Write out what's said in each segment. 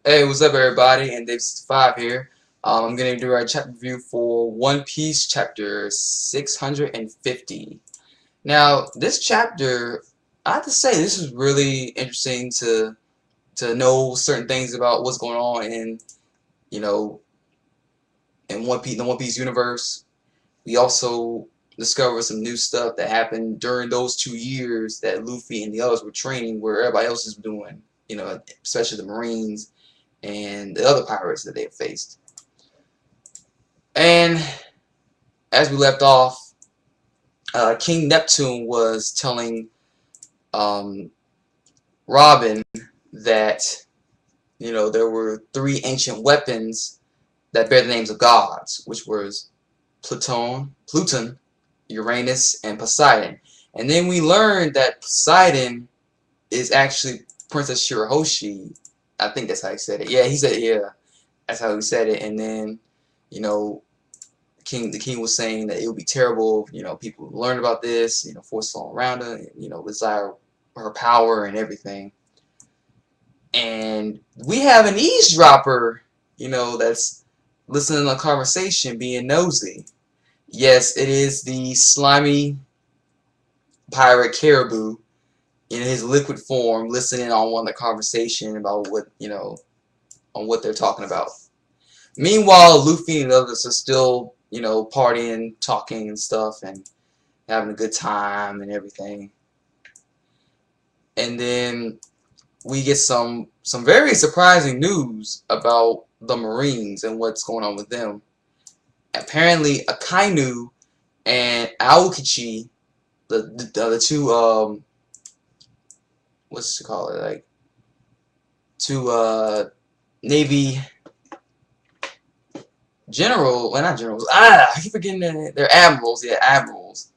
Hey, what's up, everybody? And Dave65 here. I'm going to do our chapter review for One Piece chapter 650. Now, this chapter, I have to say, this is really interesting to know certain things about what's going on you know, in the One Piece universe. We also discover some new stuff that happened during those 2 years that Luffy and the others were training, where everybody else is doing. Especially the Marines and the other pirates that they have faced. And as we left off, King Neptune was telling um, Robin that there were three ancient weapons that bear the names of gods, which was Pluton, Uranus, and Poseidon. And then we learned that Poseidon is actually Princess Shirahoshi. I think that's how he said it. Yeah, he said it. Yeah, that's how he said it. And then, you know, the king was saying that it would be terrible, people learn about this, force fall around her, desire her power and everything. And we have an eavesdropper, that's listening to the conversation, being nosy. Yes, it is the slimy pirate Caribou in his liquid form, listening on one of the conversation about on what they're talking about. Meanwhile, Luffy and others are still, partying, talking and stuff, and having a good time and everything. And then we get some very surprising news about the Marines and what's going on with them. Apparently, Akaiu and Aokichi, the two what's it called, like two Navy not generals. I keep forgetting they're admirals. Yeah, admirals.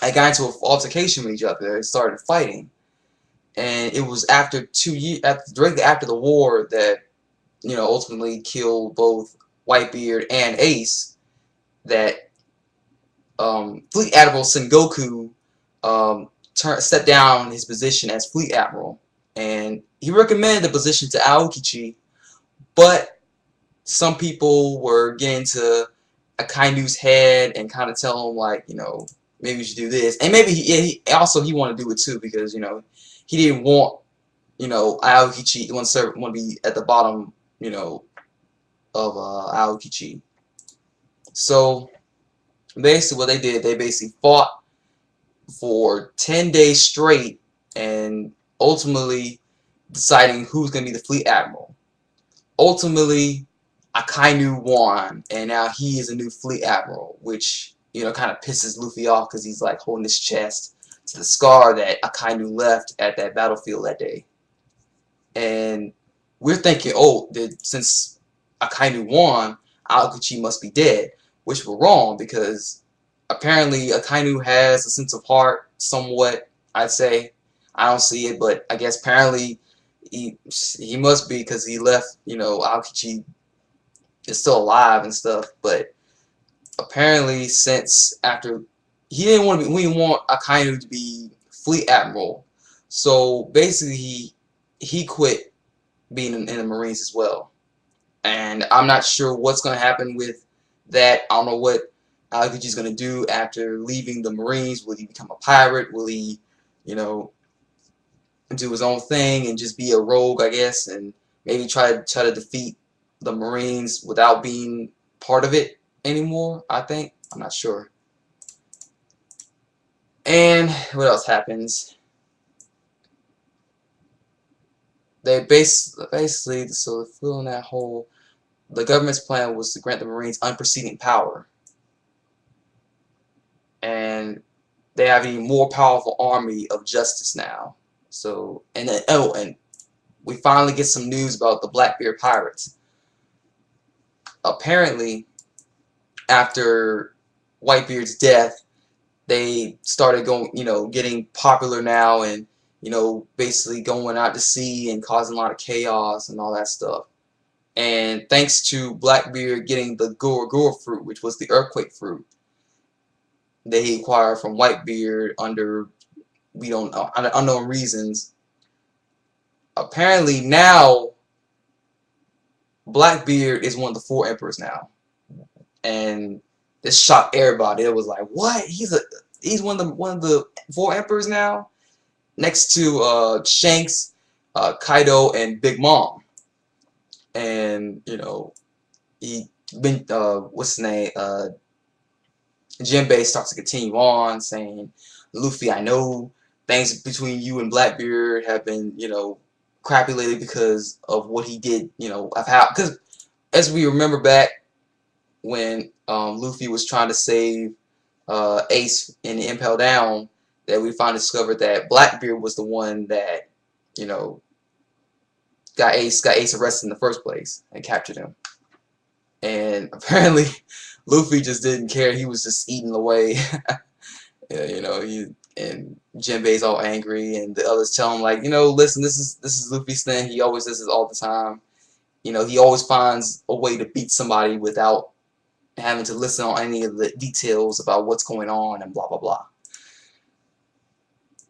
I got into an altercation with each other and started fighting. And it was after 2 years, directly after the war, that ultimately killed both Whitebeard and Ace. That Fleet Admiral Sengoku stepped down his position as Fleet Admiral, and he recommended the position to Aokichi, but some people were getting to Akainu's head and kind of tell him, like, maybe you should do this, and maybe he wanted to do it too, because he didn't want Aokichi. He want to be at the bottom of Aokichi. So basically what they did, they basically fought for 10 days straight and ultimately deciding who's going to be the fleet admiral. Ultimately, Akainu won, and now he is a new fleet admiral, which kind of pisses Luffy off, because he's like holding his chest to the scar that Akainu left at that battlefield that day. And we're thinking, oh, since Akainu won, Aokichi must be dead, which we're wrong, because apparently Akainu has a sense of heart, somewhat, I'd say. I don't see it, but I guess apparently he must be, because he left, Aokichi is still alive and stuff. But apparently, since after we didn't want Akainu to be fleet admiral, so basically he quit being in the Marines as well. And I'm not sure what's going to happen with that. I don't know what Aokichi's going to do after leaving the Marines. Will he become a pirate? Will he, do his own thing and just be a rogue, I guess, and maybe try to defeat the Marines without being part of it anymore, I think. I'm not sure. And what else happens? They basically, so filling that hole, the government's plan was to grant the Marines unprecedented power. And they have an even more powerful army of justice now. So, and we finally get some news about the Blackbeard pirates. Apparently, after Whitebeard's death, they started getting popular now, and basically going out to sea and causing a lot of chaos and all that stuff. And thanks to Blackbeard getting the Gura fruit, which was the earthquake fruit that he acquired from Whitebeard under unknown reasons. Apparently now Blackbeard is one of the 4 emperors now, and this shocked everybody. It was like, what? He's one of the 4 emperors now, next to Shanks, Kaido, and Big Mom. And you know, he been what's his name? Jinbei starts to continue on saying, Luffy, I know things between you and Blackbeard have been, you know, crappy lately because of what he did, you know, of how, because as we remember back when Luffy was trying to save Ace in the Impel Down, that we finally discovered that Blackbeard was the one that, you know, got Ace arrested in the first place and captured him. And apparently Luffy just didn't care. He was just eating away. Yeah, you know, and Jinbei's all angry, and the others tell him like, you know, listen, this is Luffy's thing. He always does this all the time. You know, he always finds a way to beat somebody without having to listen on any of the details about what's going on and blah blah blah.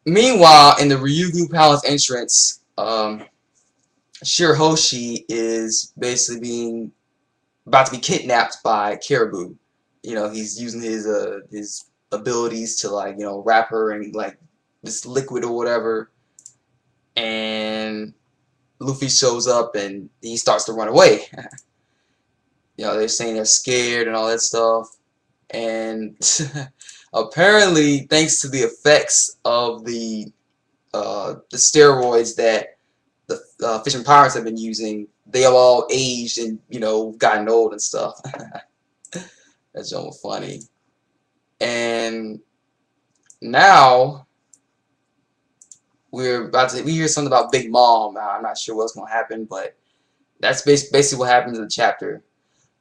Meanwhile, in the Ryugu Palace entrance, Shirahoshi is basically about to be kidnapped by Caribou. You know, he's using his abilities to, like, you know, wrap her in like this liquid or whatever, and Luffy shows up and he starts to run away. You know, they're saying they're scared and all that stuff, and apparently thanks to the effects of the steroids that the fishing pirates have been using, they have all aged and, you know, gotten old and stuff. That's almost funny. And now we hear something about Big Mom. I'm not sure what's gonna happen, but that's basically what happens in the chapter.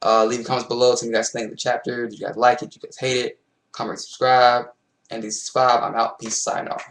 Leave comments below. Tell me you guys think of the chapter. Did you guys like it? Did you guys hate it? Comment, subscribe, and this is 5. I'm out. Peace. Sign off.